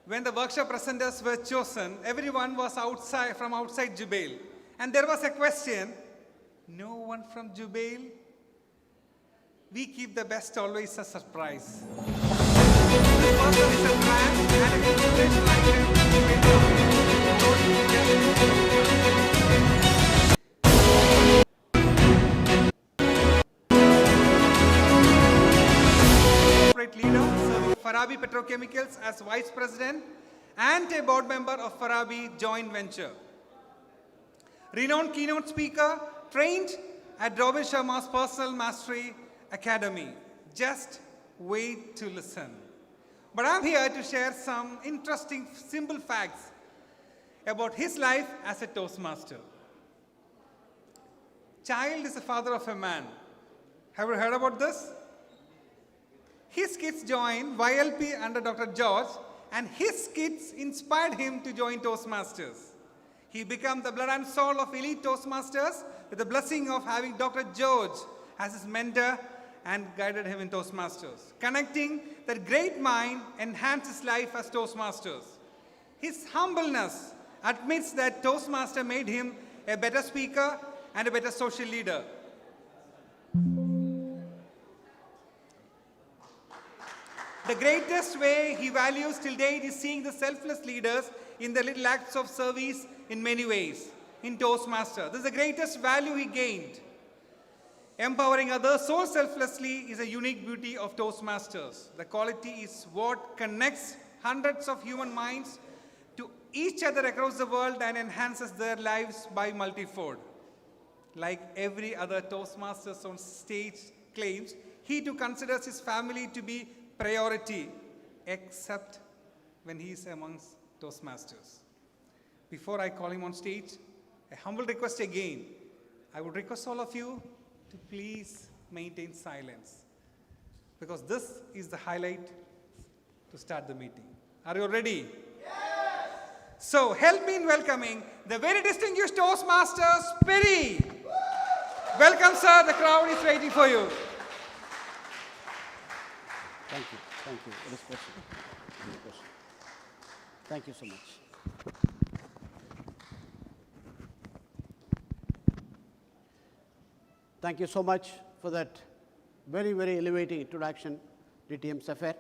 when the workshop presenters were chosen, everyone was from outside Jubail. And there was a question, no one from Jubail? We keep the best always a surprise. This person is a man and an inspirational icon. Corporate leader serving Farabi Petrochemicals as Vice President and a board member of Farabi Joint Venture. Renowned keynote speaker, trained at Robin Sharma's Personal Mastery Academy. Just wait to listen. But I'm here to share some interesting, simple facts about his life as a Toastmaster. Child is the father of a man. Have you heard about this? His kids joined YLP under Dr. George, and his kids inspired him to join Toastmasters. He became the blood and soul of elite Toastmasters with the blessing of having Dr. George as his mentor and guided him in Toastmasters. Connecting that great mind enhanced his life as Toastmasters. His humbleness admits that Toastmaster made him a better speaker and a better social leader. The greatest way he values till date is seeing the selfless leaders in their little acts of service in many ways in Toastmaster. This is the greatest value he gained. Empowering others so selflessly is a unique beauty of Toastmasters. The quality is what connects hundreds of human minds to each other across the world and enhances their lives by multifold. Like every other Toastmasters on stage claims, he too considers his family to be priority, except when he is amongst Toastmasters. Before I call him on stage, a humble request again. I would request all of you to please maintain silence, because this is the highlight to start the meeting. Are you ready? Yes! So help me in welcoming the very distinguished Toastmasters, Peri. Welcome, sir. The crowd is waiting for you. Thank you. Thank you. It is possible. Thank you so much. Thank you so much for that very, very elevating introduction, DTM Safar.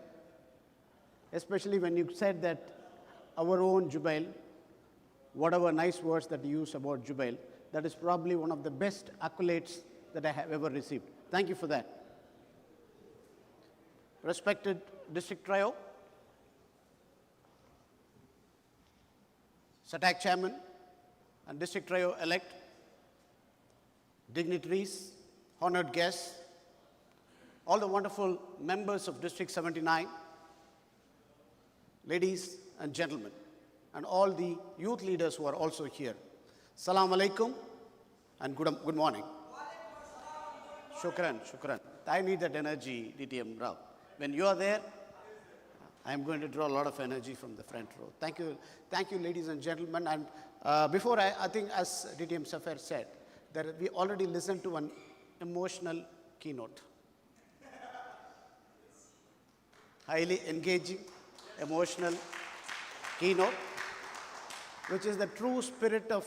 Especially when you said that our own Jubail, whatever nice words that you use about Jubail, that is probably one of the best accolades that I have ever received. Thank you for that. Respected District Trio, SATAC Chairman and District Trio elect, dignitaries, honored guests, all the wonderful members of District 79, ladies and gentlemen, and all the youth leaders who are also here. Assalamu alaikum and good morning. Shukran, shukran. I need that energy, DTM Rao. When you are there, I'm going to draw a lot of energy from the front row. Thank you, ladies and gentlemen. And before I think, as DTM Safar said, that we already listened to an emotional keynote. Highly engaging, emotional keynote, which is the true spirit of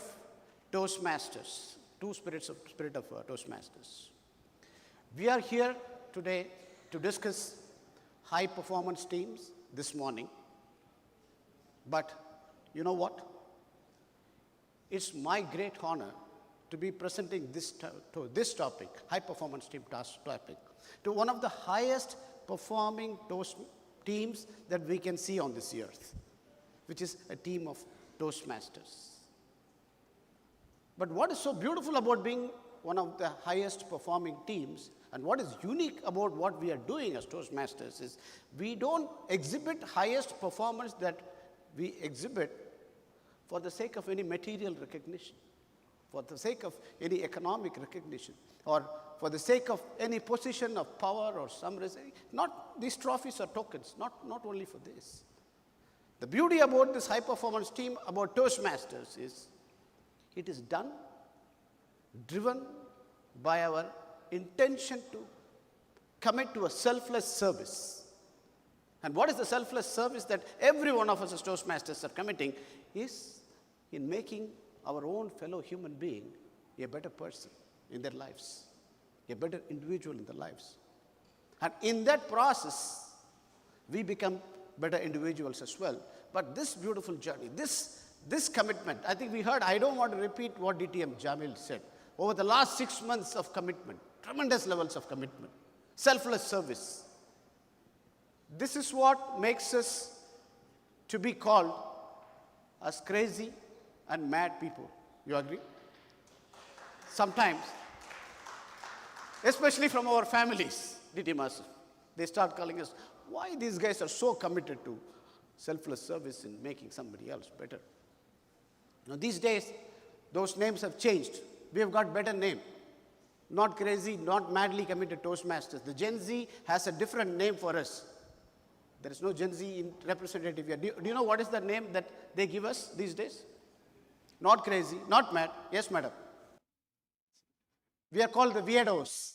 Toastmasters, spirit of Toastmasters. We are here today to discuss high performance teams this morning. But you know what? It's my great honor to be presenting this topic, high performance team topic, to one of the highest performing teams that we can see on this earth, which is a team of Toastmasters. But what is so beautiful about being one of the highest performing teams, and what is unique about what we are doing as Toastmasters, is we don't exhibit highest performance that we exhibit for the sake of any material recognition, for the sake of any economic recognition, or for the sake of any position of power or some reason. Not these trophies or tokens, not only for this. The beauty about this high performance team, about Toastmasters, is it is done, driven by our intention to commit to a selfless service. And what is the selfless service that every one of us as Toastmasters are committing is in making our own fellow human being a better person in their lives, a better individual in their lives. And in that process, we become better individuals as well. But this beautiful journey, this commitment, I think we heard, I don't want to repeat what DTM Jamil said. Over the last 6 months of commitment, tremendous levels of commitment, selfless service. This is what makes us to be called as crazy and mad people. You agree? Sometimes, especially from our families, DT Master, they start calling us, why these guys are so committed to selfless service in making somebody else better. Now, these days, those names have changed. We have got better name. Not crazy, not madly committed Toastmasters. The Gen Z has a different name for us. There is no Gen Z representative here. Do you know what is the name that they give us these days? Not crazy, not mad. Yes, madam. We are called the weirdos.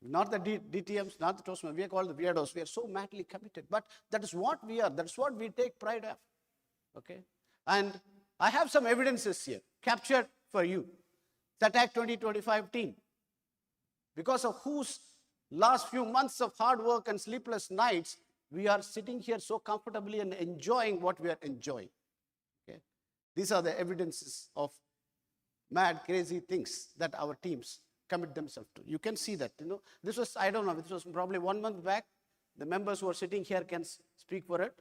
Not the DTMs, not the Toastmasters. We are called the weirdos. We are so madly committed. But that is what we are. That's what we take pride of. Okay? And I have some evidences here, captured for you. SATAC 2025 team. Because of whose last few months of hard work and sleepless nights, we are sitting here so comfortably and enjoying what we are enjoying. Okay? These are the evidences of mad, crazy things that our teams commit themselves to. You can see that. This was, I don't know, this was probably 1 month back. The members who are sitting here can speak for it.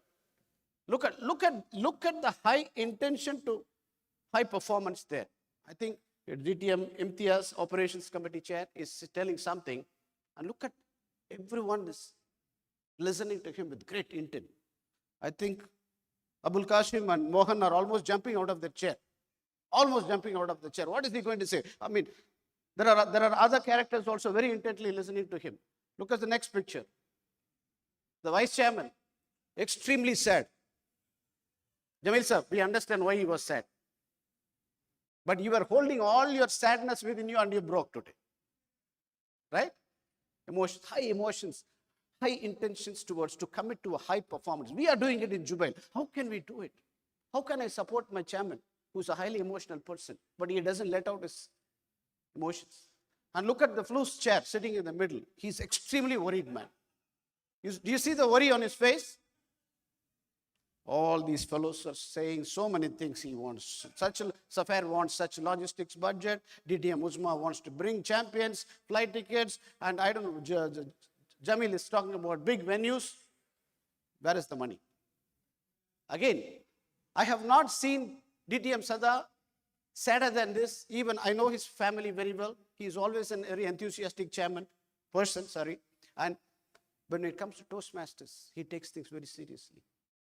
Look at the high intention to high performance there. I think DTM Imtiaz Operations Committee Chair is telling something, and look at everyone is listening to him with great intent. I think Abul Kashim and Mohan are almost jumping out of the chair. Almost jumping out of the chair. What is he going to say? I mean, there are other characters also very intently listening to him. Look at the next picture. The vice chairman, extremely sad. Jamil sir, we understand why he was sad. But you were holding all your sadness within you and you broke today. Right? High emotions, high intentions to commit to a high performance. We are doing it in Jubail. How can we do it? How can I support my chairman, who's a highly emotional person, but he doesn't let out his emotions? And look at the Flus chair sitting in the middle. He's extremely worried man. Do you see the worry on his face? All these fellows are saying so many things he wants. Safar wants such logistics budget. DTM Uzma wants to bring champions, flight tickets, and I don't know, Jamil is talking about big venues. Where is the money? Again, I have not seen DTM Sada sadder than this. Even I know his family very well. He is always a very enthusiastic person. And when it comes to Toastmasters, he takes things very seriously.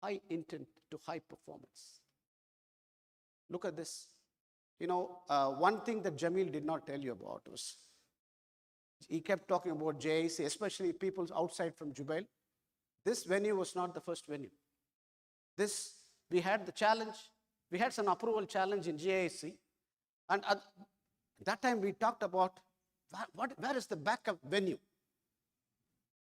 High intent to high performance. Look at this. One thing that Jamil did not tell you about was, he kept talking about JIC, especially people outside from Jubail. This venue was not the first venue. We had the challenge, we had some approval challenge in JIC. And at that time we talked about, where is the backup venue?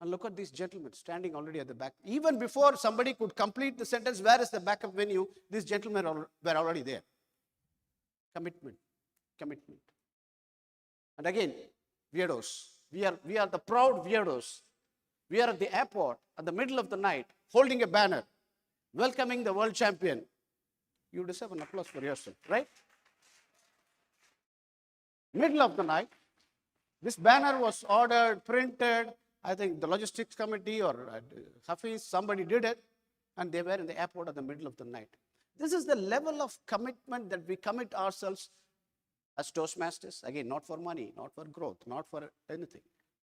And look at these gentlemen standing already at the back. Even before somebody could complete the sentence, where is the backup venue? These gentlemen were already there. Commitment. And again, weirdos. We are the proud weirdos. We are at the airport at the middle of the night, holding a banner, welcoming the world champion. You deserve an applause for yourself, right? Middle of the night, this banner was ordered, printed. I think the logistics committee or Hafiz, somebody did it, and they were in the airport at the middle of the night. This is the level of commitment that we commit ourselves as Toastmasters. Again, not for money, not for growth, not for anything,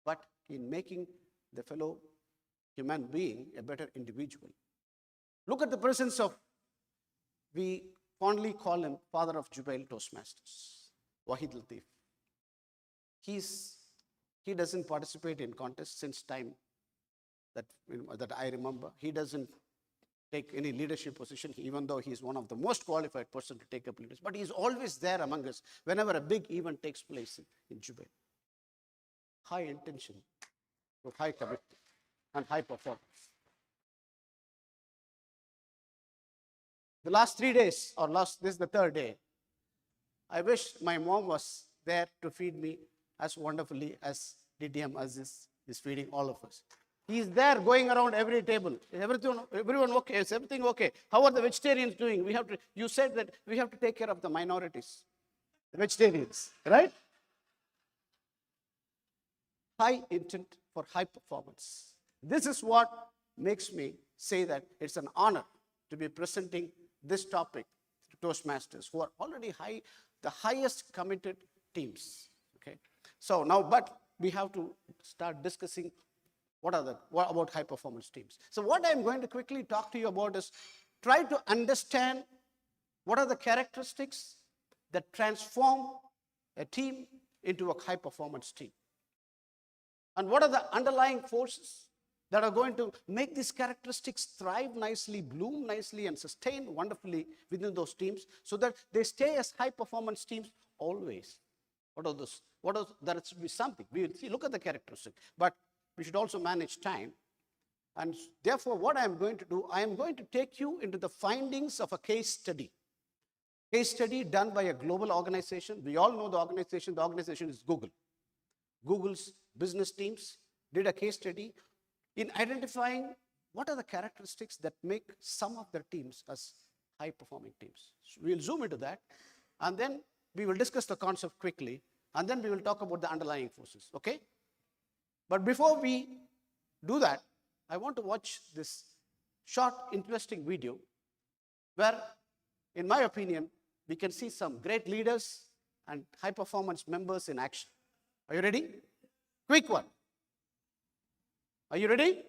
but in making the fellow human being a better individual. Look at the presence of, we fondly call him father of Jubail Toastmasters, Wahid Latif. He doesn't participate in contests since time that I remember. He doesn't take any leadership position, even though he is one of the most qualified person to take up leadership. But he's always there among us whenever a big event takes place in Jubail. High intention, to high commitment and high performance. The last 3 days, this is the third day, I wish my mom was there to feed me as wonderfully as DTM Aziz is feeding all of us. He's there going around every table. Everyone okay? Is everything okay? How are the vegetarians doing? You said that we have to take care of the minorities, the vegetarians, right? High intent for high performance. This is what makes me say that it's an honor to be presenting this topic to Toastmasters, who are already the highest committed teams. Okay. So now, but we have to start discussing what about high performance teams. So what I'm going to quickly talk to you about is try to understand what are the characteristics that transform a team into a high performance team. And what are the underlying forces that are going to make these characteristics thrive nicely, bloom nicely, and sustain wonderfully within those teams so that they stay as high performance teams always. What are those? That should be something. We will see, look at the characteristics. But we should also manage time. And therefore, what I am going to do, I am going to take you into the findings of a case study. Case study done by a global organization. We all know the organization. The organization is Google. Google's business teams did a case study in identifying what are the characteristics that make some of their teams as high-performing teams. So we'll zoom into that, and then we will discuss the concept quickly, and then we will talk about the underlying forces, okay? But before we do that, I want to watch this short, interesting video where, in my opinion, we can see some great leaders and high-performance members in action. Are you ready? Quick one. Are you ready?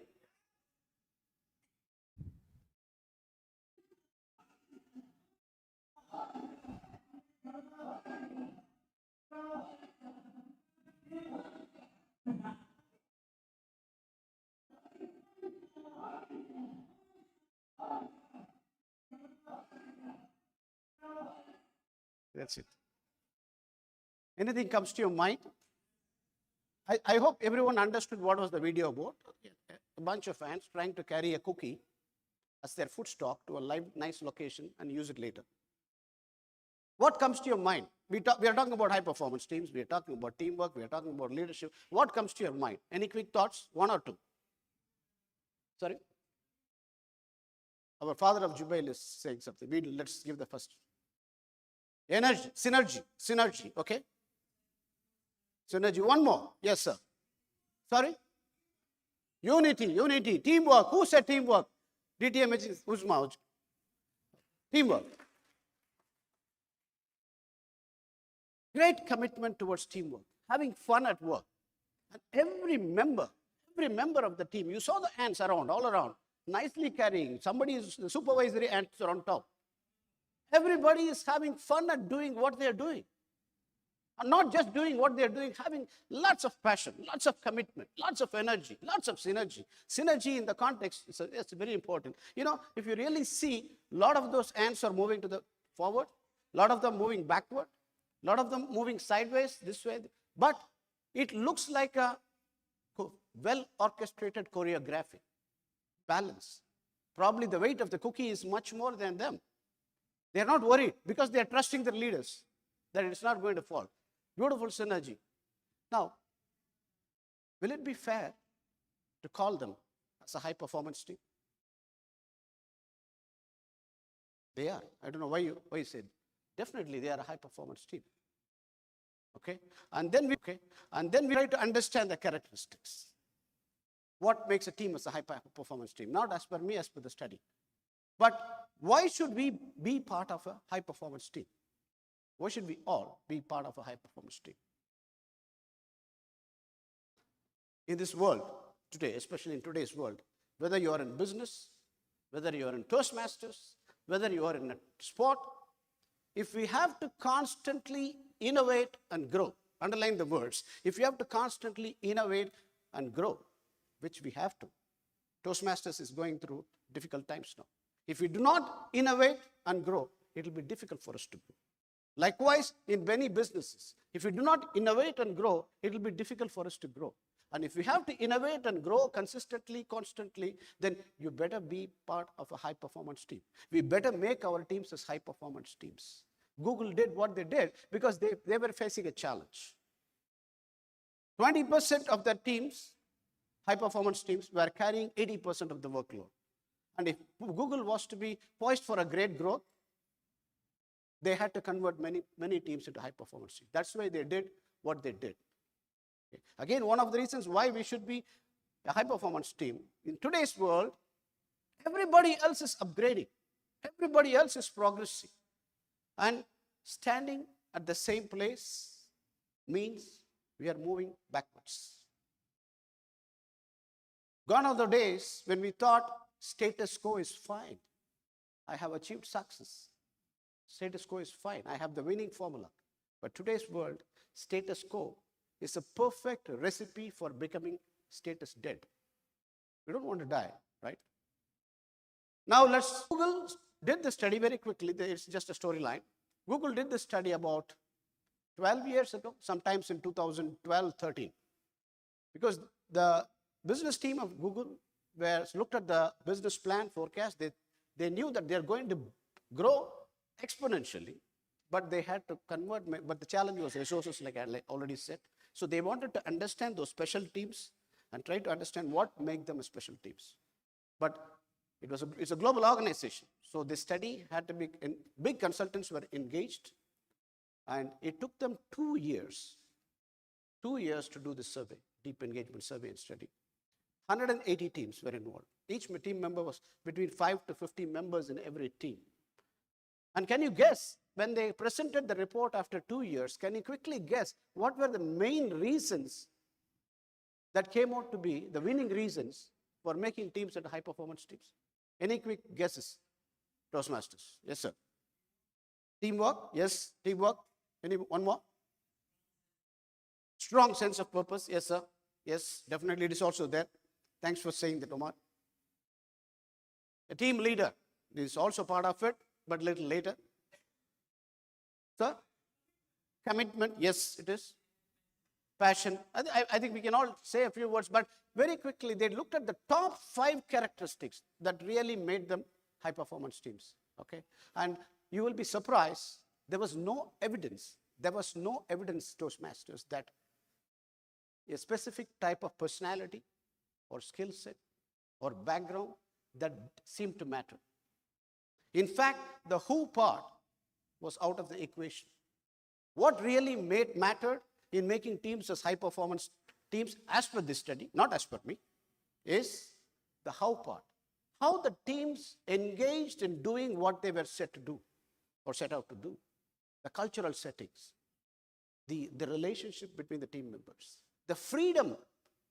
That's it. Anything comes to your mind? I hope everyone understood what was the video about. A bunch of ants trying to carry a cookie as their food stock to a nice location and use it later. What comes to your mind? We are talking about high performance teams. We are talking about teamwork. We are talking about leadership. What comes to your mind? Any quick thoughts? One or two? Sorry? Our father of Jubail is saying something. Let's give the first. Energy, synergy, okay? Synergy, one more. Yes, sir. Sorry? Unity, teamwork. Who said teamwork? DTM Uzma. Teamwork. Great commitment towards teamwork. Having fun at work. And every member of the team, you saw the ants around, all around, nicely carrying. The supervisory ants are on top. Everybody is having fun at doing what they are doing. And not just doing what they are doing, having lots of passion, lots of commitment, lots of energy, lots of synergy. Synergy in the context is very important. You know, if you really see, a lot of those ants are moving to the forward, a lot of them moving backward, a lot of them moving sideways, this way. But it looks like a well-orchestrated choreography. Balance. Probably the weight of the cookie is much more than them. They are not worried because they are trusting their leaders that it's not going to fall. Beautiful synergy. Now, will it be fair to call them as a high-performance team? They are. I don't know why you said. Definitely, they are a high-performance team. Okay? And then we try to understand the characteristics. What makes a team as a high-performance team? Not as per me, as per the study. But why should we be part of a high-performance team? Why should we all be part of a high-performance team? In this world today, especially in today's world, whether you are in business, whether you are in Toastmasters, whether you are in a sport, if we have to constantly innovate and grow, underline the words, if you have to constantly innovate and grow, which we have to, Toastmasters is going through difficult times now. If we do not innovate and grow, it will be difficult for us to grow. Likewise, in many businesses, if we do not innovate and grow, it will be difficult for us to grow. And if you have to innovate and grow consistently, constantly, then you better be part of a high-performance team. We better make our teams as high-performance teams. Google did what they did because they were facing a challenge. 20% of their teams, high-performance teams, were carrying 80% of the workload. And if Google was to be poised for a great growth, they had to convert many teams into high-performance teams. That's why they did what they did. Okay. Again, one of the reasons why we should be a high-performance team. In today's world, everybody else is upgrading. Everybody else is progressing. And standing at the same place means we are moving backwards. Gone are the days when we thought status quo is fine. I have achieved success. Status quo is fine. I have the winning formula. But today's world, status quo is a perfect recipe for becoming status dead. We don't want to die, right? Now Google did the study very quickly. It's just a storyline. Google did the study about 12 years ago, sometimes in 2012-13. Because the business team of Google looked at the business plan forecast. They knew that they're going to grow exponentially, but they had to convert. But the challenge was resources, like I already said. So they wanted to understand those special teams and try to understand what make them special teams. But it's a global organization. So the study had to be, big consultants were engaged, and it took them 2 years to do the survey, deep engagement survey and study. 180 teams were involved. Each team member was between 5 to 50 members in every team. And can you guess, when they presented the report after 2 years, can you quickly guess what were the main reasons that came out to be the winning reasons for making teams into high-performance teams? Any quick guesses? Toastmasters. Yes, sir. Teamwork. Yes, teamwork. One more? Strong sense of purpose. Yes, sir. Yes, definitely it is also there. Thanks for saying that, Omar. A team leader is also part of it, but a little later. Sir? Commitment. Yes, it is. Passion. I think we can all say a few words, but very quickly they looked at the top 5 characteristics that really made them high-performance teams. Okay? And you will be surprised, there was no evidence, Toastmasters, that a specific type of personality or skill set or background that seemed to matter. In fact, the who part was out of the equation. What really mattered in making teams as high-performance teams, as per this study, not as per me, is the how part. How the teams engaged in doing what they were set to do or set out to do. The cultural settings, the relationship between the team members, the freedom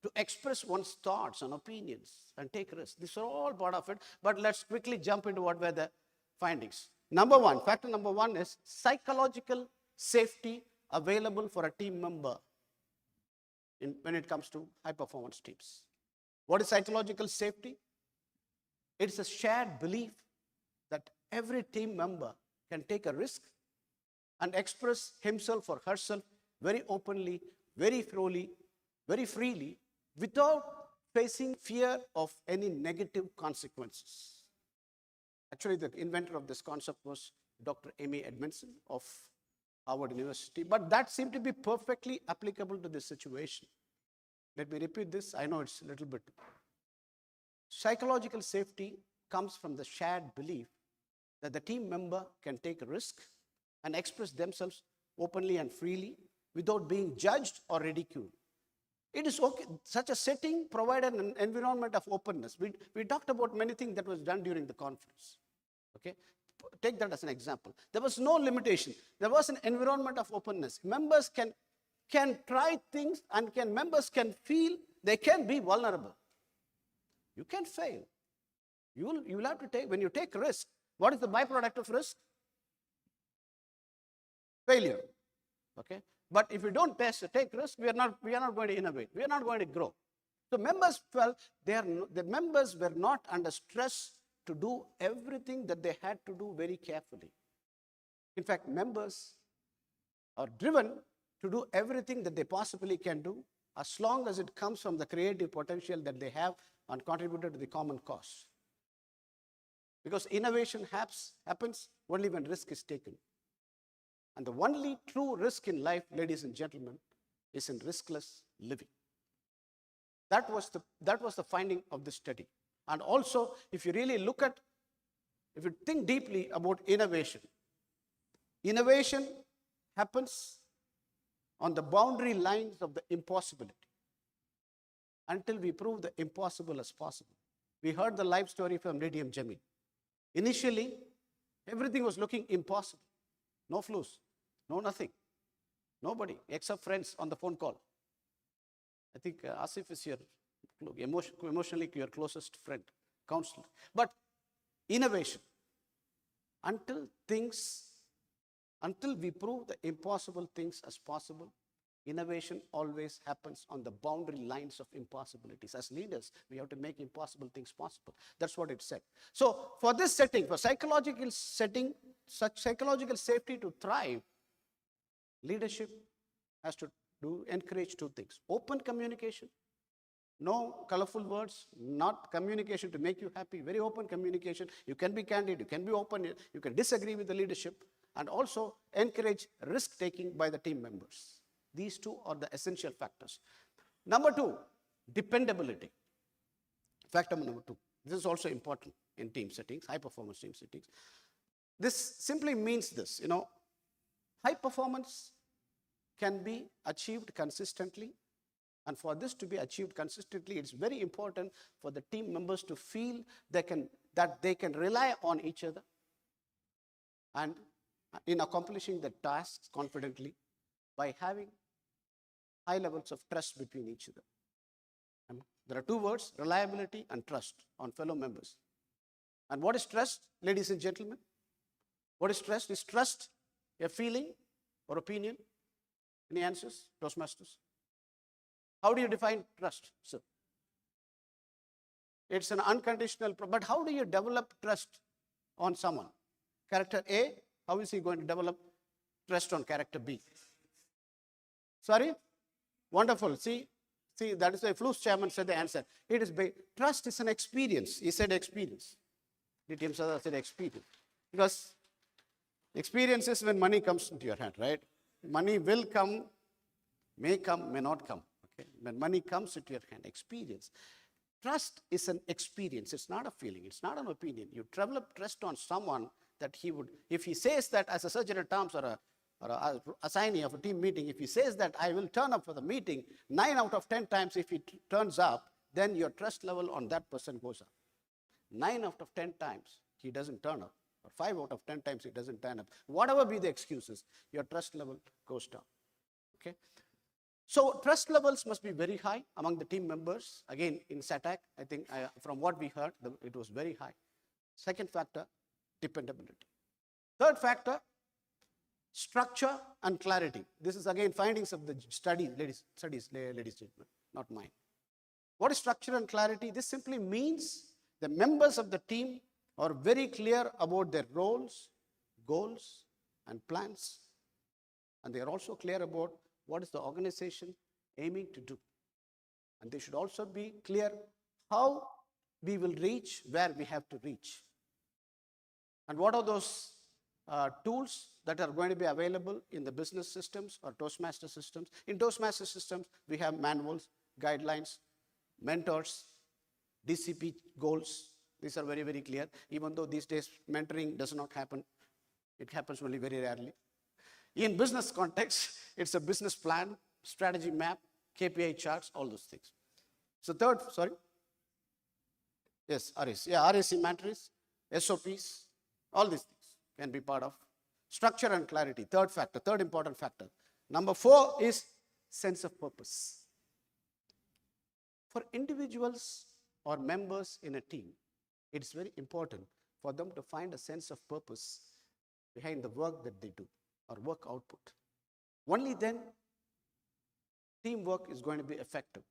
to express one's thoughts and opinions and take risks. These are all part of it, but let's quickly jump into what were the findings. Factor number one is psychological safety available for a team member when it comes to high-performance teams. What is psychological safety? It's a shared belief that every team member can take a risk and express himself or herself very openly, very freely, without facing fear of any negative consequences. Actually, the inventor of this concept was Dr. Amy Edmondson of Harvard University, but that seemed to be perfectly applicable to this situation. Let me repeat this. I know it's a little bit. Psychological safety comes from the shared belief that the team member can take a risk and express themselves openly and freely without being judged or ridiculed. It is okay. Such a setting provided an environment of openness. We talked about many things that was done during the conference. Okay? Take that as an example. There was no limitation. There was an environment of openness. Members can try things, and members can feel they can be vulnerable. You can fail. You will have to take, when you take risk, what is the byproduct of risk? Failure. Okay? But if we don't take risk, we are not going to innovate. We are not going to grow. So members felt the members were not under stress to do everything that they had to do very carefully. In fact, members are driven to do everything that they possibly can do as long as it comes from the creative potential that they have and contributed to the common cause. Because innovation happens only when risk is taken. And the only true risk in life, ladies and gentlemen, is in riskless living. That was the finding of this study. And also, if you really if you think deeply about innovation happens on the boundary lines of the impossibility until we prove the impossible as possible. We heard the life story from Lady Jamil. Initially, everything was looking impossible. No flus, no nothing. Nobody except friends on the phone call. I think Asif is your emotionally your closest friend, counselor. But innovation, until we prove the impossible things as possible, innovation always happens on the boundary lines of impossibilities. As leaders, we have to make impossible things possible. That's what it said. So for this setting, for psychological setting, such psychological safety to thrive, leadership has to encourage two things. Open communication. No colorful words, not communication to make you happy. Very open communication. You can be candid, you can be open, you can disagree with the leadership, and also encourage risk-taking by the team members. These two are the essential factors. Number two, dependability. Factor number two. This is also important in team settings, high-performance team settings. This simply means this, high performance can be achieved consistently. And for this to be achieved consistently, it's very important for the team members to feel that they can rely on each other and in accomplishing the tasks confidently by having high levels of trust between each other. And there are two words, reliability and trust on fellow members. And what is trust, ladies and gentlemen? What is trust? Is trust a feeling or opinion? Any answers, Toastmasters? How do you define trust, sir? It's an unconditional, but how do you develop trust on someone? Character A, how is he going to develop trust on character B? Sorry? Wonderful. See, that is why Flu's chairman said the answer. Trust is an experience. He said experience. DTM Sada said experience. Because experience is when money comes into your hand, right? Money will come, may not come. Okay? When money such into your hand, experience. Trust is an experience. It's not a feeling. It's not an opinion. You develop trust on someone that he would, if he says that as a surgeon at terms or a assignee of a team meeting, if he says that I will turn up for the meeting, 9 out of 10 times if he turns up, then your trust level on that person goes up. 9 out of 10 times he doesn't turn up, or 5 out of 10 times he doesn't turn up. Whatever be the excuses, your trust level goes down. Okay? So trust levels must be very high among the team members. Again, in SATAC, I think from what we heard, it was very high. Second factor, dependability. Third factor, structure and clarity. This is again findings of the study, ladies and gentlemen, not mine. What is structure and clarity? This simply means the members of the team are very clear about their roles, goals, and plans. And they are also clear about what is the organization aiming to do. And they should also be clear how we will reach where we have to reach. And what are those tools that are going to be available in the business systems or Toastmaster systems? In Toastmaster systems, we have manuals, guidelines, mentors, DCP goals. These are very, very clear. Even though these days mentoring does not happen, it happens only very rarely. In business context, it's a business plan, strategy map, KPI charts, all those things. So third, sorry. Yes, RAC. Yeah, RAC matrix, SOPs, all these things can be part of. Structure and clarity, third factor, third important factor. Number 4 is sense of purpose. For individuals or members in a team, it's very important for them to find a sense of purpose behind the work that they do or work output. Only then teamwork is going to be effective.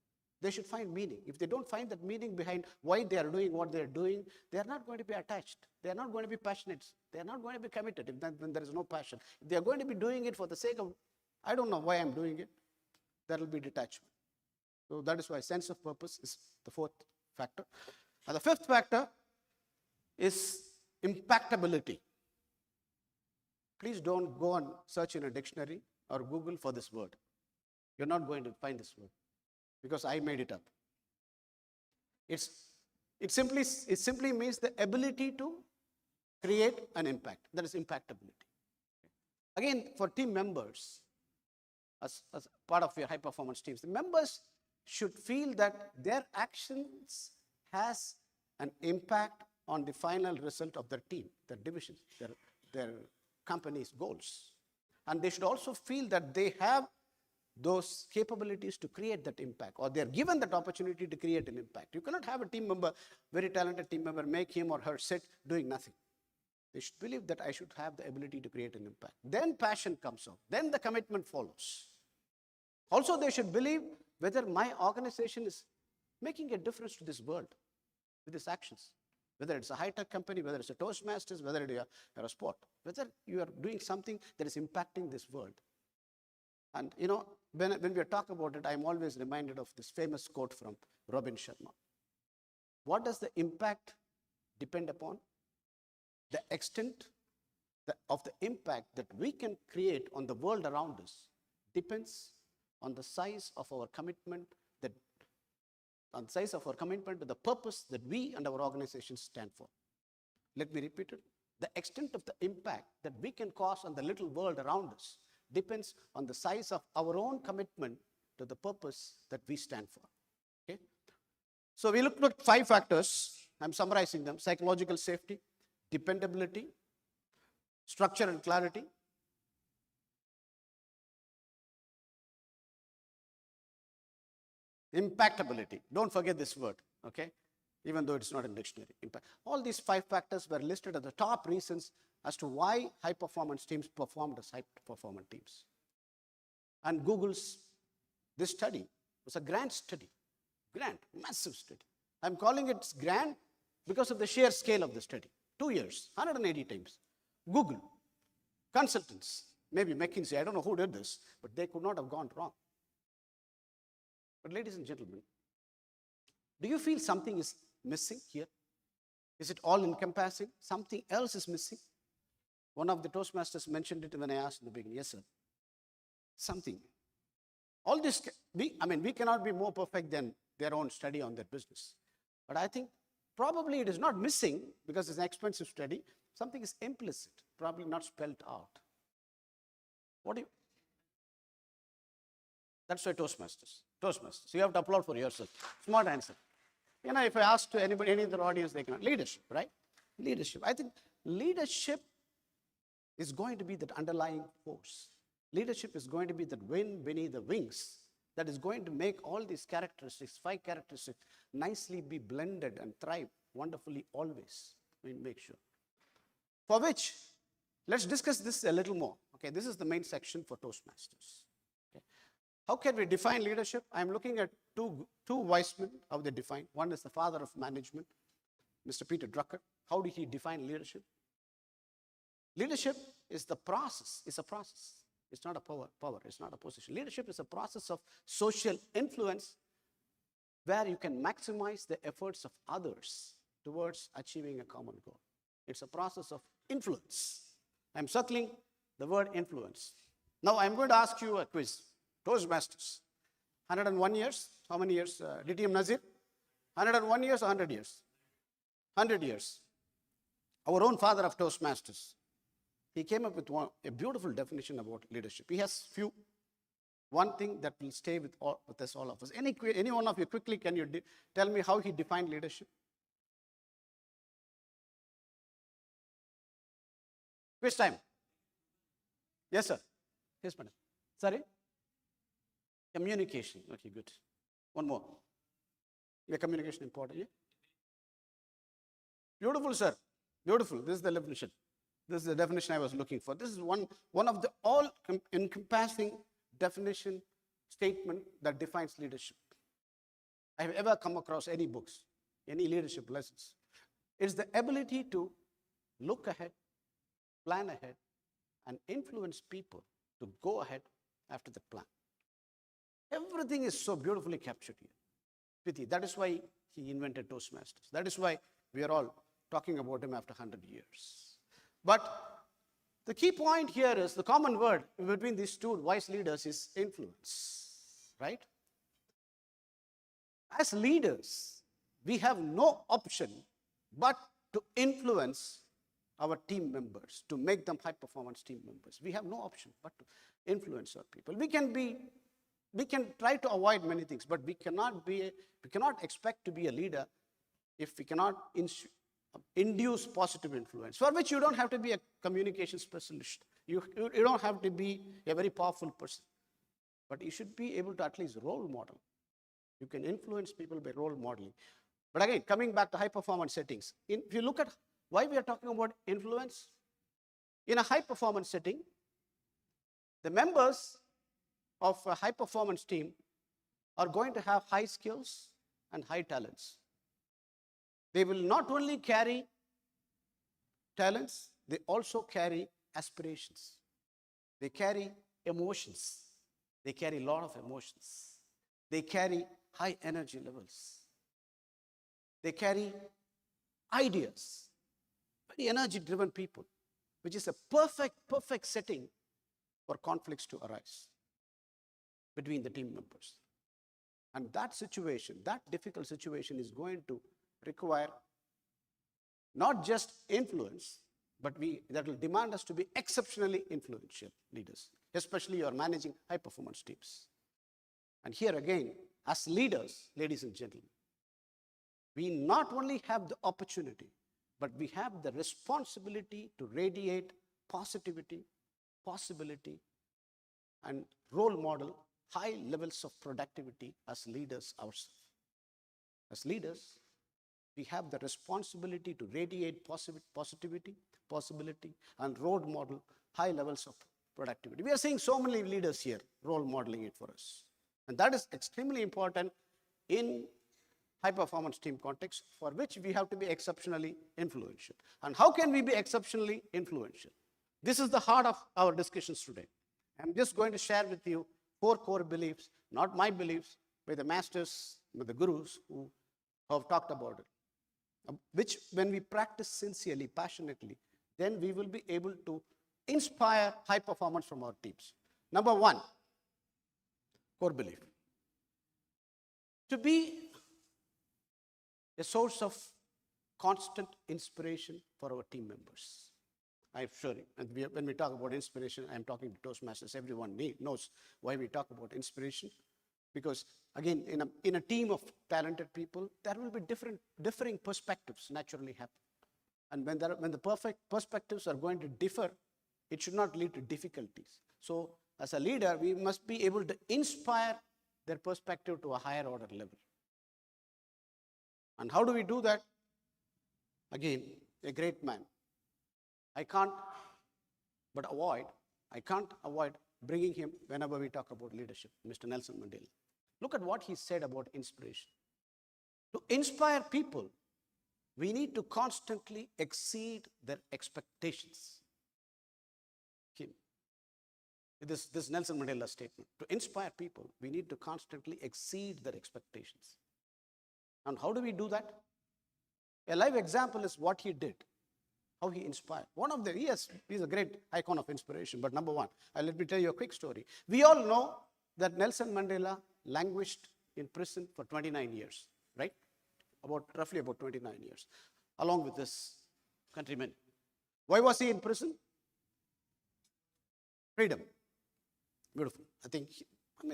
They should find meaning. If they don't find that meaning behind why they are doing what they are doing, they are not going to be attached. They are not going to be passionate. They are not going to be committed when there is no passion. If they are going to be doing it for the sake of, I don't know why I'm doing it, there will be detachment. So that is why sense of purpose is the fourth factor. And the fifth factor is impactability. Please don't go and search in a dictionary or Google for this word. You're not going to find this word because I made it up. It simply means the ability to create an impact. That is impactability. Again, for team members, as part of your high performance teams, the members should feel that their actions has an impact on the final result of their team, their division, their company's goals. And they should also feel that they have those capabilities to create that impact, or they're given that opportunity to create an impact. You cannot have a team member, very talented team member, make him or her sit doing nothing. They should believe that I should have the ability to create an impact. Then passion comes out. Then the commitment follows. Also, they should believe whether my organization is making a difference to this world with its actions. Whether it's a high-tech company, whether it's a Toastmasters, whether you're a sport, whether you are doing something that is impacting this world. And you know, when we talk about it, I'm always reminded of this famous quote from Robin Sharma. What does the impact depend upon? The extent of the impact that we can create on the world around us depends on the size of our commitment to the purpose that we and our organizations stand for. Let me repeat it. The extent of the impact that we can cause on the little world around us depends on the size of our own commitment to the purpose that we stand for. Okay? So we looked at 5 factors. I'm summarizing them: psychological safety, dependability, structure and clarity, impactability. Don't forget this word, okay? Even though it's not in the dictionary. Impact. All these 5 factors were listed as the top reasons as to why high-performance teams performed as high-performance teams. And Google's, this study was a grand study. Grand, massive study. I'm calling it grand because of the sheer scale of the study. 2 years, 180 times. Google, consultants, maybe McKinsey, I don't know who did this, but they could not have gone wrong. But ladies and gentlemen, do you feel something is missing here? Is it all encompassing? Something else is missing? One of the Toastmasters mentioned it when I asked in the beginning. Yes, sir. Something. All this, we cannot be more perfect than their own study on their business. But I think probably it is not missing because it's an expensive study. Something is implicit, probably not spelled out. What do you? That's why Toastmasters. Toastmasters. You have to applaud for yourself. Smart answer. You know, if I ask to anybody, any other audience, they can. Leadership, right? Leadership. I think leadership is going to be that underlying force. Leadership is going to be that wind beneath the wings that is going to make all these characteristics, 5 characteristics, nicely be blended and thrive wonderfully always. Make sure. For which, let's discuss this a little more. Okay, this is the main section for Toastmasters. Okay. How can we define leadership? I'm looking at two wise men, how they define. One is the father of management, Mr. Peter Drucker. How did he define leadership? Leadership is the process. It's a process. It's not a power. It's not a position. Leadership is a process of social influence where you can maximize the efforts of others towards achieving a common goal. It's a process of influence. I'm circling the word influence. Now I'm going to ask you a quiz. Toastmasters. 101 years. How many years? DTM Nazir? 101 years or 100 years? 100 years. Our own father of Toastmasters. He came up with a beautiful definition about leadership. He has one thing that will stay with us, all of us. Any one of you, quickly, can you tell me how he defined leadership? Quiz time. Yes, sir. Yes, madam. Sorry? Communication. Okay, good. One more. Yeah, communication important. Yeah? Beautiful, sir. Beautiful. This is the definition. This is the definition I was looking for. This is one of the all-encompassing definition statement that defines leadership. I have ever come across any books, any leadership lessons. It's the ability to look ahead, plan ahead, and influence people to go ahead after the plan. Everything is so beautifully captured here. Priti, that is why he invented Toastmasters. That is why we are all talking about him after 100 years. But the key point here is the common word between these two wise leaders is influence, right? As leaders, we have no option but to influence our team members, to make them high-performance team members. We have no option but to influence our people. We can try to avoid many things, but we cannot expect to be a leader if we cannot induce positive influence, for which you don't have to be a communication specialist. You don't have to be a very powerful person, but you should be able to at least role model. You can influence people by role modeling. But again, coming back to high-performance settings, if you look at why we are talking about influence, in a high-performance setting, the members of a high-performance team are going to have high skills and high talents. They will not only carry talents, they also carry aspirations. They carry emotions. They carry a lot of emotions. They carry high energy levels. They carry ideas, very energy-driven people, which is a perfect setting for conflicts to arise between the team members. And that situation, that difficult situation, is going to require not just influence, but that will demand us to be exceptionally influential leaders, especially you are managing high-performance teams. And here again, as leaders, ladies and gentlemen, we not only have the opportunity, but we have the responsibility to radiate positivity, possibility, and role model high levels of productivity as leaders ourselves. As leaders, we have the responsibility to radiate positivity, possibility, and role model high levels of productivity. We are seeing so many leaders here role modeling it for us. And that is extremely important in high-performance team context, for which we have to be exceptionally influential. And how can we be exceptionally influential? This is the heart of our discussions today. I'm just going to share with you 4 core beliefs, not my beliefs, by the masters, by the gurus who have talked about it, which when we practice sincerely, passionately, then we will be able to inspire high performance from our teams. Number 1, core belief: to be a source of constant inspiration for our team members. I'm sure, and when we talk about inspiration, I'm talking to Toastmasters. Everyone knows why we talk about inspiration. Because again, in a team of talented people, there will be differing perspectives naturally happen. And when the perfect perspectives are going to differ, it should not lead to difficulties. So as a leader, we must be able to inspire their perspective to a higher order level. And how do we do that? Again, a great man. I can't avoid bringing him whenever we talk about leadership, Mr. Nelson Mandela. Look at what he said about inspiration. To inspire people, we need to constantly exceed their expectations. This is Nelson Mandela's statement. To inspire people, we need to constantly exceed their expectations. And how do we do that? A live example is what he did, how he inspired. He's a great icon of inspiration, but number 1, let me tell you a quick story. We all know that Nelson Mandela languished in prison for 29 years, right? Roughly about 29 years, along with his countrymen. Why was he in prison? Freedom. Beautiful.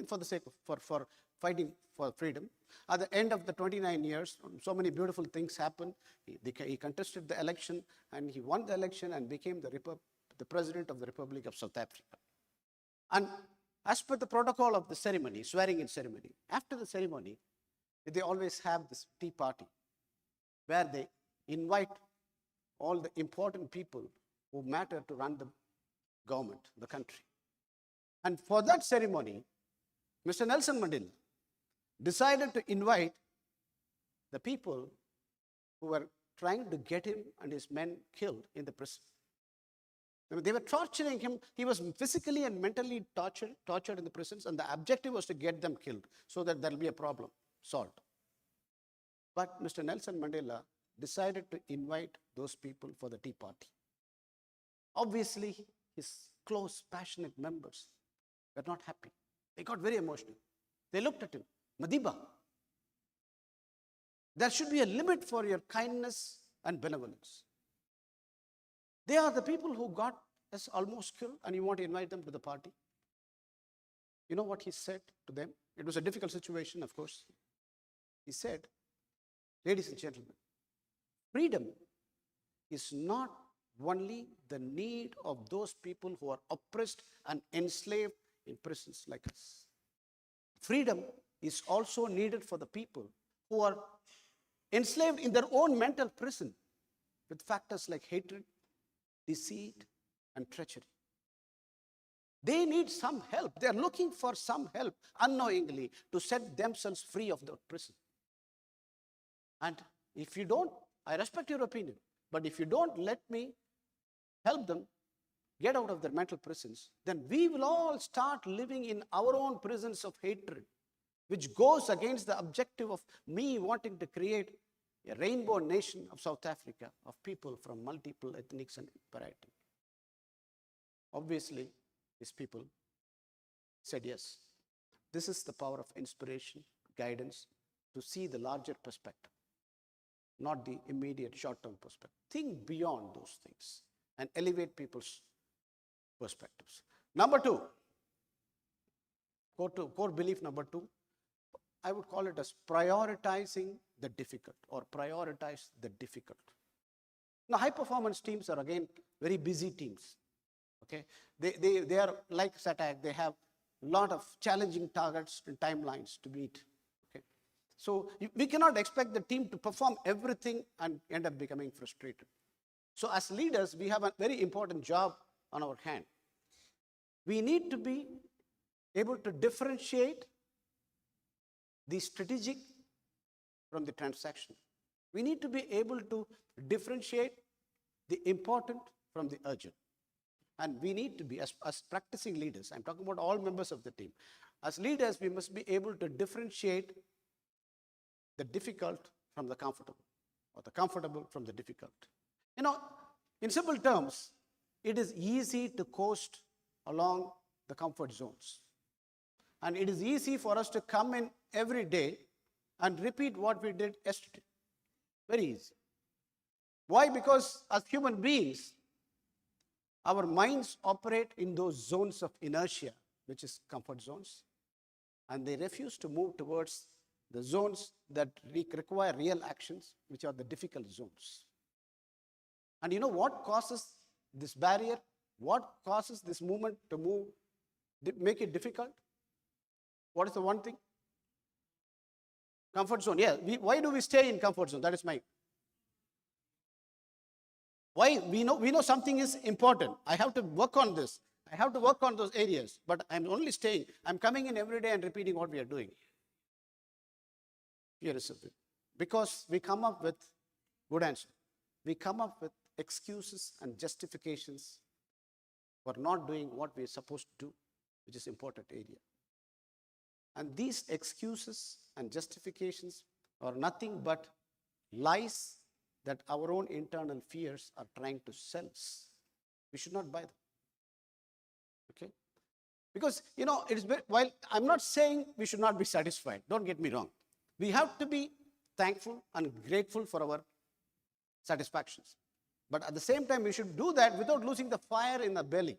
For the sake of, for fighting for freedom. At the end of the 29 years, so many beautiful things happened. He contested the election, and he won the election and became the president of the Republic of South Africa. And as per the protocol of the ceremony, swearing-in ceremony, after the ceremony, they always have this tea party where they invite all the important people who matter to run the government, the country. And for that ceremony, Mr. Nelson Mandela decided to invite the people who were trying to get him and his men killed in the prison. They were torturing him. He was physically and mentally tortured in the prisons, and the objective was to get them killed so that there will be a problem solved. But Mr. Nelson Mandela decided to invite those people for the tea party. Obviously, his close, passionate members were not happy. They got very emotional. They looked at him. Madiba, there should be a limit for your kindness and benevolence. They are the people who got us almost killed, and you want to invite them to the party. You know what he said to them? It was a difficult situation, of course. He said, ladies and gentlemen, freedom is not only the need of those people who are oppressed and enslaved in prisons like us. Freedom is also needed for the people who are enslaved in their own mental prison with factors like hatred, deceit, and treachery. They need some help. They are looking for some help unknowingly to set themselves free of the prison. And if you don't, I respect your opinion, but if you don't let me help them get out of their mental prisons, then we will all start living in our own prisons of hatred, which goes against the objective of me wanting to create a rainbow nation of South Africa of people from multiple ethnics and variety. Obviously, these people said yes. This is the power of inspiration, guidance, to see the larger perspective, not the immediate short-term perspective. Think beyond those things and elevate people's perspectives. Number two, core belief number two, I would call it as prioritizing the difficult, or prioritize the difficult. Now, high-performance teams are, again, very busy teams. Okay, they are like SATAC. They have a lot of challenging targets and timelines to meet. Okay, so we cannot expect the team to perform everything and end up becoming frustrated. So as leaders, we have a very important job on our hand. We need to be able to differentiate the strategic from the transaction. We need to be able to differentiate the important from the urgent. And we need to be, as practicing leaders, I'm talking about all members of the team. As leaders, we must be able to differentiate the difficult from the comfortable, or the comfortable from the difficult. You know, in simple terms, it is easy to coast along the comfort zones. And it is easy for us to come in every day and repeat what we did yesterday. Very easy. Why? Because as human beings, our minds operate in those zones of inertia, which is comfort zones, and they refuse to move towards the zones that require real actions, which are the difficult zones. And you know what causes this barrier? What causes this movement to move, make it difficult? What is the one thing? Comfort zone. Yeah, why do we stay in comfort zone? That is my... Why? We know something is important. I have to work on this. I have to work on those areas. But I'm only staying. I'm coming in every day and repeating what we are doing. Here is something. Because we come up with good answer. We come up with excuses and justifications for not doing what we are supposed to do, which is important area. And these excuses and justifications are nothing but lies that our own internal fears are trying to sell us. We should not buy them. Okay? Because, you know, while I'm not saying we should not be satisfied, don't get me wrong. We have to be thankful and grateful for our satisfactions. But at the same time, we should do that without losing the fire in the belly.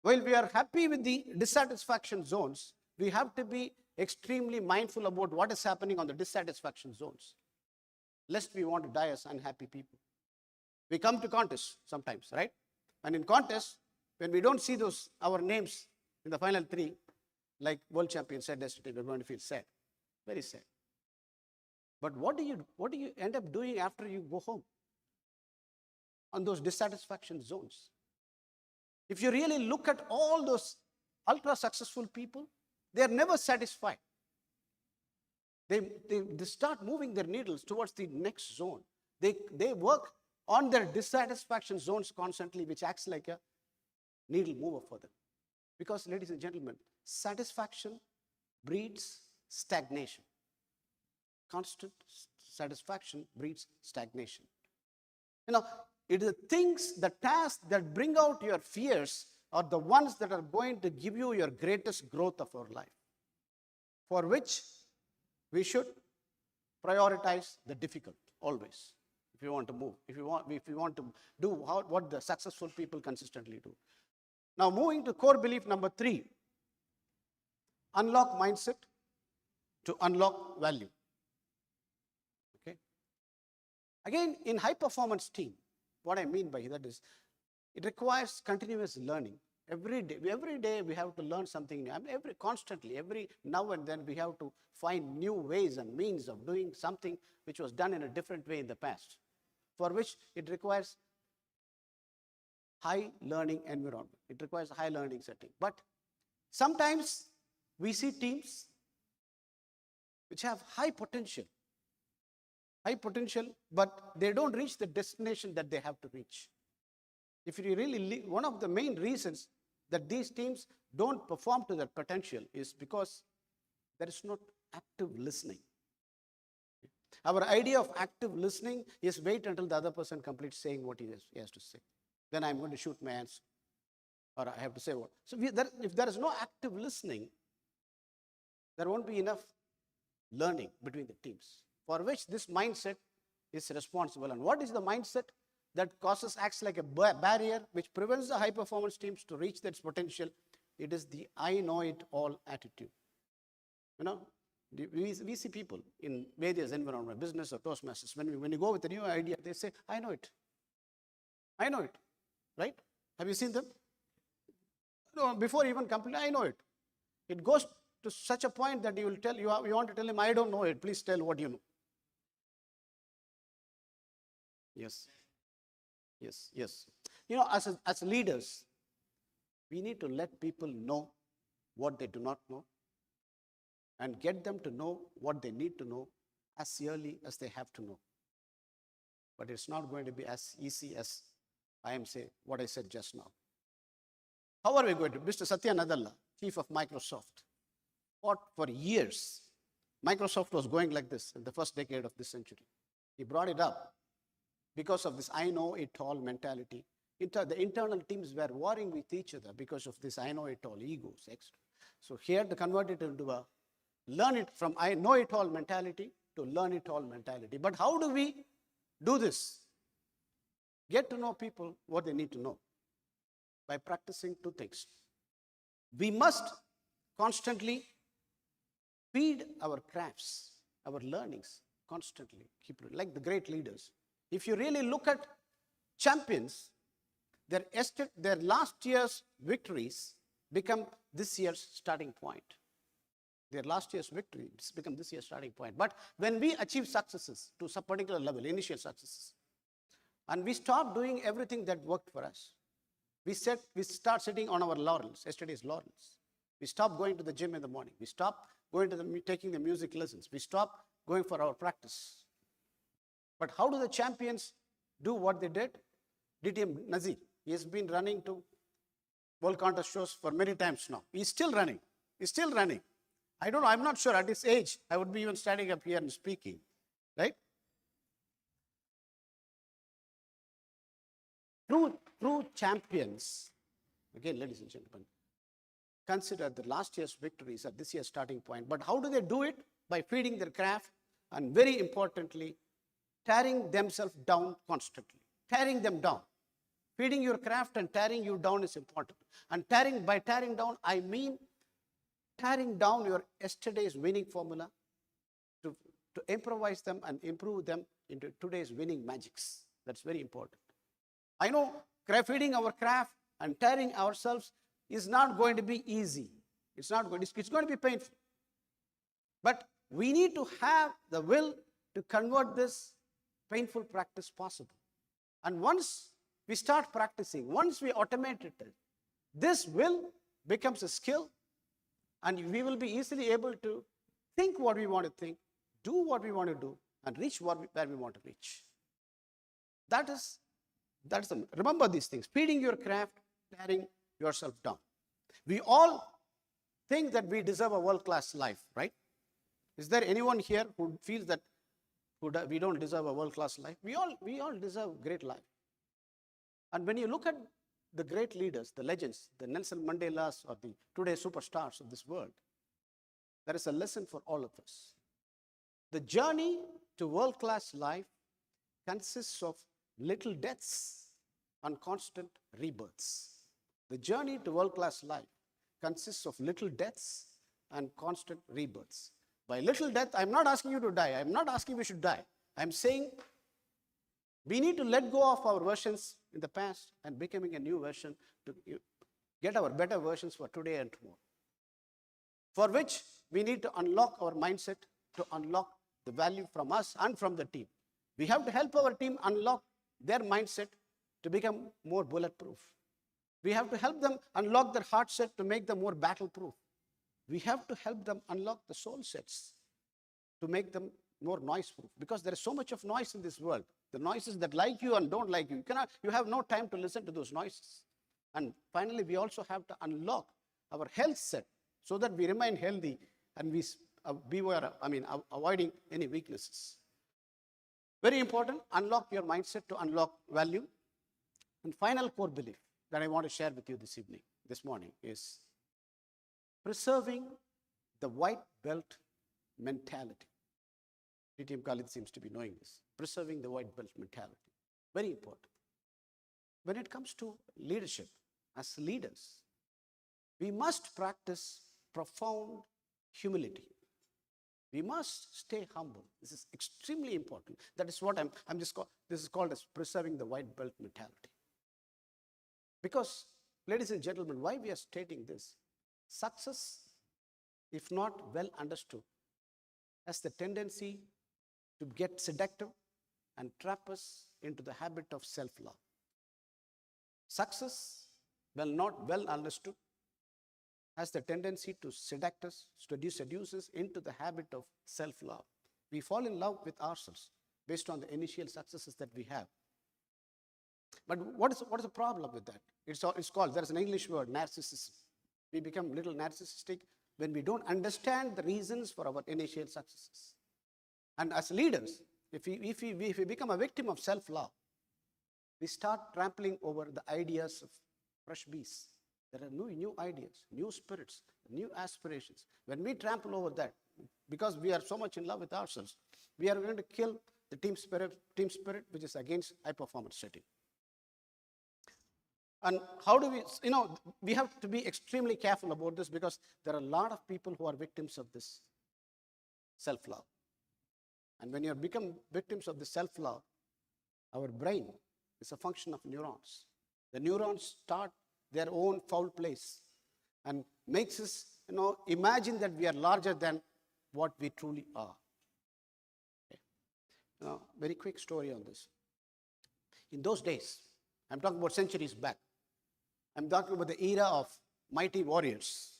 While we are happy with the dissatisfaction zones, we have to be extremely mindful about what is happening on the dissatisfaction zones, lest we want to die as unhappy people. We come to contests sometimes, right? And in contests, when we don't see our names in the final three, like world champion said yesterday, we're going to feel sad, very sad. But what do you end up doing after you go home on those dissatisfaction zones? If you really look at all those ultra successful people, they are never satisfied. They start moving their needles towards the next zone. They work on their dissatisfaction zones constantly, which acts like a needle mover for them. Because, ladies and gentlemen, satisfaction breeds stagnation. Constant satisfaction breeds stagnation. It is the things, the tasks that bring out your fears are the ones that are going to give you your greatest growth of our life, for which we should prioritize the difficult always. If you want to move, if you want to do what the successful people consistently do. Now, moving to core belief number 3, unlock mindset to unlock value. Okay. Again, in high performance team, what I mean by that is, it requires continuous learning. Every day we have to learn something new. Constantly, every now and then we have to find new ways and means of doing something which was done in a different way in the past, for which it requires high learning environment. It requires a high learning setting. But sometimes we see teams which have high potential, but they don't reach the destination that they have to reach. If you really, one of the main reasons that these teams don't perform to their potential is because there is not active listening. Our idea of active listening is wait until the other person completes saying what he has to say. Then I'm going to shoot my answer, or I have to say what. So if there is no active listening, there won't be enough learning between the teams, for which this mindset is responsible. And what is the mindset that acts like a barrier which prevents the high performance teams to reach their potential? It is the I know it all attitude. We see people in various environments, business or Toastmasters, when you go with a new idea, they say, I know it. I know it. Right? Have you seen them? No, before even completing, I know it. It goes to such a point that you want to tell him, I don't know it. Please tell what you know. Yes. As leaders, we need to let people know what they do not know and get them to know what they need to know as early as they have to know. But it's not going to be as easy as what I said just now. How are we going to? Mr. Satya Nadella, chief of Microsoft, for years, Microsoft was going like this in the first decade of this century. He brought it up because of this I know it all mentality. The internal teams were warring with each other because of this I know it all, egos, extra. So he had to convert it into a learn it from I know it all mentality to learn it all mentality. But how do we do this? Get to know people what they need to know by practicing 2 things. We must constantly feed our crafts, our learnings, constantly. Like the great leaders. If you really look at champions, their last year's victories become this year's starting point. Their last year's victories become this year's starting point. But when we achieve successes to some particular level, initial successes, and we stop doing everything that worked for us, we start sitting on our laurels, yesterday's laurels. We stop going to the gym in the morning. We stop going to taking the music lessons. We stop going for our practice. But how do the champions do what they did? DTM Nazir, he has been running to world contest shows for many times now. He's still running. I don't know, I'm not sure at his age, I would be even standing up here and speaking, right? True champions, again, ladies and gentlemen, consider the last year's victories at this year's starting point. But how do they do it? By feeding their craft and, very importantly, tearing themselves down constantly. Tearing them down. Feeding your craft and tearing you down is important. And by tearing down, I mean tearing down your yesterday's winning formula to improvise them and improve them into today's winning magics. That's very important. I know feeding our craft and tearing ourselves is not going to be easy. It's going to be painful. But we need to have the will to convert this painful practice possible. And once we start practicing, once we automate it, this will becomes a skill, and we will be easily able to think what we want to think, do what we want to do, and reach where we want to reach. Remember these things. Feeding your craft, tearing yourself down. We all think that we deserve a world-class life, right? Is there anyone here who feels that we don't deserve a world-class life? We all deserve great life. And when you look at the great leaders, the legends, the Nelson Mandelas or the today superstars of this world, there is a lesson for all of us. The journey to world-class life consists of little deaths and constant rebirths. The journey to world-class life consists of little deaths and constant rebirths. By little death, I'm not asking you to die. I'm not asking we should die. I'm saying we need to let go of our versions in the past and becoming a new version to get our better versions for today and tomorrow. For which we need to unlock our mindset, to unlock the value from us and from the team. We have to help our team unlock their mindset to become more bulletproof. We have to help them unlock their heart set to make them more battle-proof. We have to help them unlock the soul sets to make them more noise-proof, because there is so much of noise in this world. The noises that like you and don't like you. You have no time to listen to those noises. And finally, we also have to unlock our health set so that we remain healthy and we avoiding any weaknesses. Very important, unlock your mindset to unlock value. And final core belief that I want to share with you this morning is preserving the white belt mentality. PTM Khalid seems to be knowing this. Preserving the white belt mentality. Very important. When it comes to leadership, as leaders, we must practice profound humility. We must stay humble. This is extremely important. That is what this is called as preserving the white belt mentality. Because, ladies and gentlemen, why we are stating this? Success, if not well understood, has the tendency to get seductive and trap us into the habit of self-love. Success, not well understood, has the tendency to seduce us into the habit of self-love. We fall in love with ourselves based on the initial successes that we have. But what is the problem with that? It's called, there's an English word, narcissism. We become a little narcissistic when we don't understand the reasons for our initial successes. And as leaders, if we become a victim of self-love, we start trampling over the ideas of fresh bees. There are new ideas, new spirits, new aspirations. When we trample over that, because we are so much in love with ourselves, we are going to kill the team spirit, which is against high performance setting. And how do we have to be extremely careful about this, because there are a lot of people who are victims of this self-love. And when you become victims of this self-love, our brain is a function of neurons. The neurons start their own foul place and makes us imagine that we are larger than what we truly are. Okay. Very quick story on this. In those days, I'm talking about centuries back, I'm talking about the era of mighty warriors.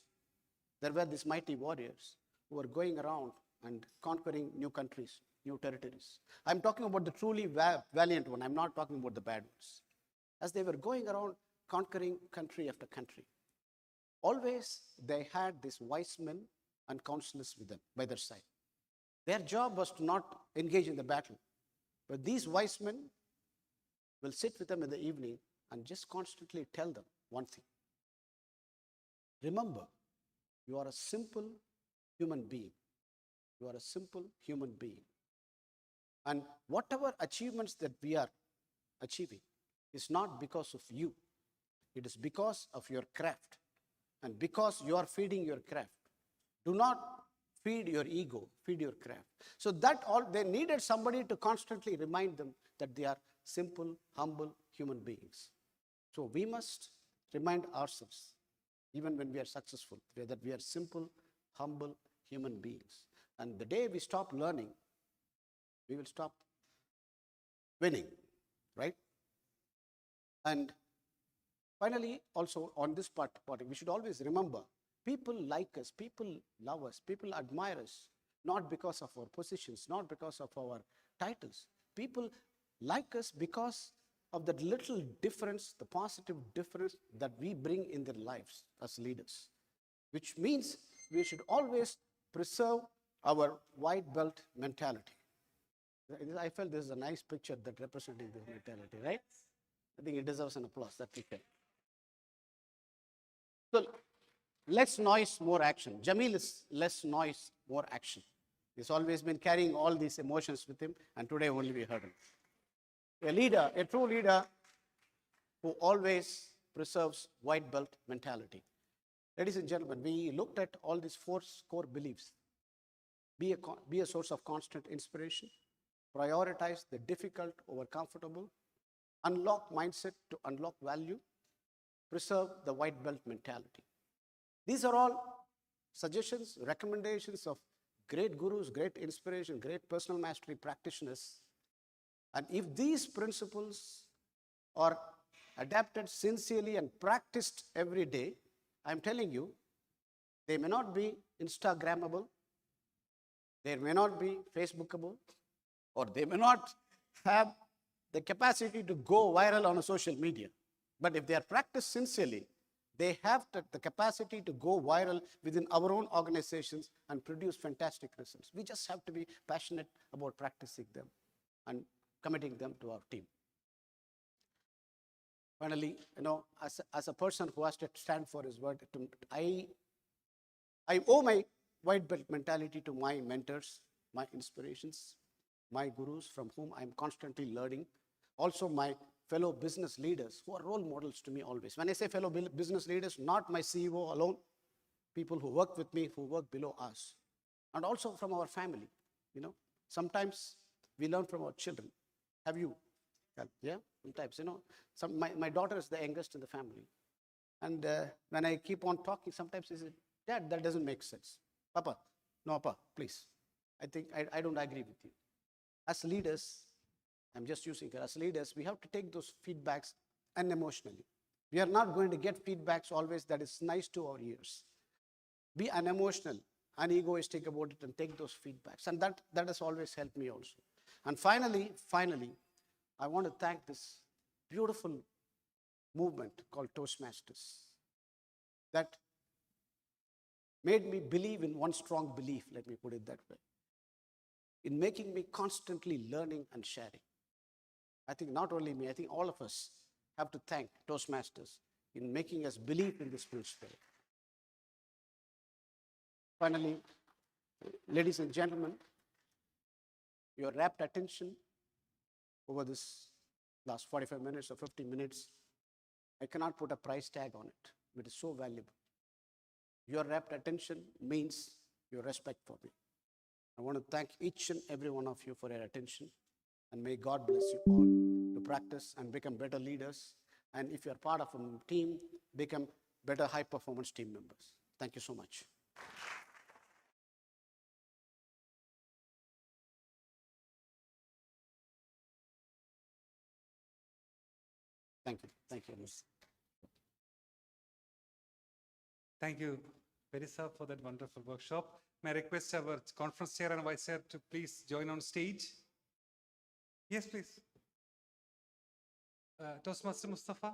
There were these mighty warriors who were going around and conquering new countries, new territories. I'm talking about the truly valiant one. I'm not talking about the bad ones. As they were going around conquering country after country, always they had these wise men and counselors with them by their side. Their job was to not engage in the battle, but these wise men will sit with them in the evening and just constantly tell them one thing. Remember, you are a simple human being. You are a simple human being. And whatever achievements that we are achieving is not because of you. It is because of your craft. And because you are feeding your craft. Do not feed your ego, feed your craft. So they needed somebody to constantly remind them that they are simple, humble human beings. So we must remind ourselves, even when we are successful, that we are simple, humble human beings. And the day we stop learning, we will stop winning, right? And finally, also on this part, we should always remember, people like us, people love us, people admire us, not because of our positions, not because of our titles. People like us because of that little difference, the positive difference that we bring in their lives as leaders, which means we should always preserve our white belt mentality. I felt this is a nice picture that representing this mentality, right? I think it deserves an applause, that picture. So less noise, more action. Jamil is less noise, more action. He's always been carrying all these emotions with him, and today only we heard him. A leader, a true leader who always preserves white belt mentality. Ladies and gentlemen, we looked at all these 4 core beliefs. Be a source of constant inspiration, prioritize the difficult over comfortable, unlock mindset to unlock value, preserve the white belt mentality. These are all suggestions, recommendations of great gurus, great inspiration, great personal mastery practitioners. And if these principles are adapted sincerely and practiced every day, I'm telling you, they may not be Instagrammable, they may not be Facebookable, or they may not have the capacity to go viral on a social media. But if they are practiced sincerely, they have the capacity to go viral within our own organizations and produce fantastic results. We just have to be passionate about practicing them and committing them to our team. Finally, as a person who has to stand for his word, I owe my white belt mentality to my mentors, my inspirations, my gurus from whom I'm constantly learning. Also my fellow business leaders who are role models to me always. When I say fellow business leaders, not my CEO alone, people who work with me, who work below us. And also from our family. Sometimes we learn from our children. Have you? Yeah, sometimes, my daughter is the youngest in the family. And when I keep on talking, sometimes she says, Dad, that doesn't make sense. Papa, no, Papa, please. I think I don't agree with you. As leaders, I'm just using it, as leaders, we have to take those feedbacks unemotionally. We are not going to get feedbacks always that is nice to our ears. Be unemotional, unegoistic about it and take those feedbacks. And that has always helped me also. And finally, I want to thank this beautiful movement called Toastmasters that made me believe in one strong belief, let me put it that way, in making me constantly learning and sharing. I think not only me, I think all of us have to thank Toastmasters in making us believe in this principle. Finally, ladies and gentlemen, your rapt attention over this last 45 minutes or 50 minutes, I cannot put a price tag on it. It is so valuable. Your rapt attention means your respect for me. I want to thank each and every one of you for your attention, and may God bless you all to practice and become better leaders. And if you're part of a team, become better high-performance team members. Thank you so much. Thank you. Thank you, Miss. Thank you, Peri sir, for that wonderful workshop. May I request our conference chair and vice chair to please join on stage? Yes, please. Toastmaster Mustafa.